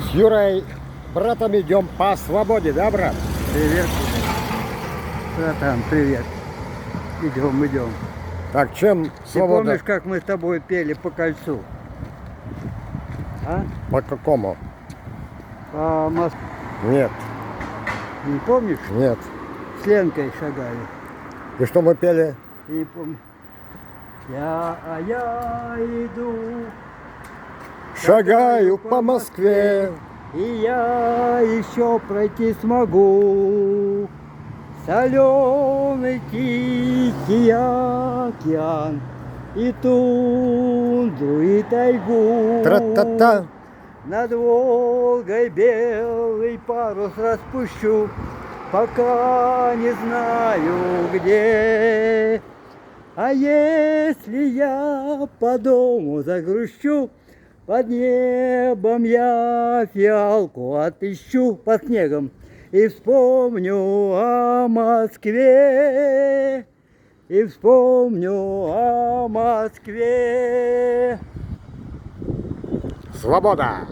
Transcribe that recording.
С Юрой, братом, идем по свободе, да, брат? Привет. Братан, привет. Идем. Так, чем Ты свобода? помнишь, как мы с тобой пели по кольцу? А? По какому? По Москве. Нет, Не помнишь? нет. С Ленкой шагали. И что мы пели? Ты не помнишь? Я иду. Шагаю по Москве. И я еще пройти смогу. Соленый тихий океан. И тундру, и тайгу. Тра-та-та. Над Волгой белый парус распущу, пока не знаю где. А если я по дому загрущу, под небом я фиалку отыщу под снегом и вспомню о Москве, и вспомню о Москве. Свобода!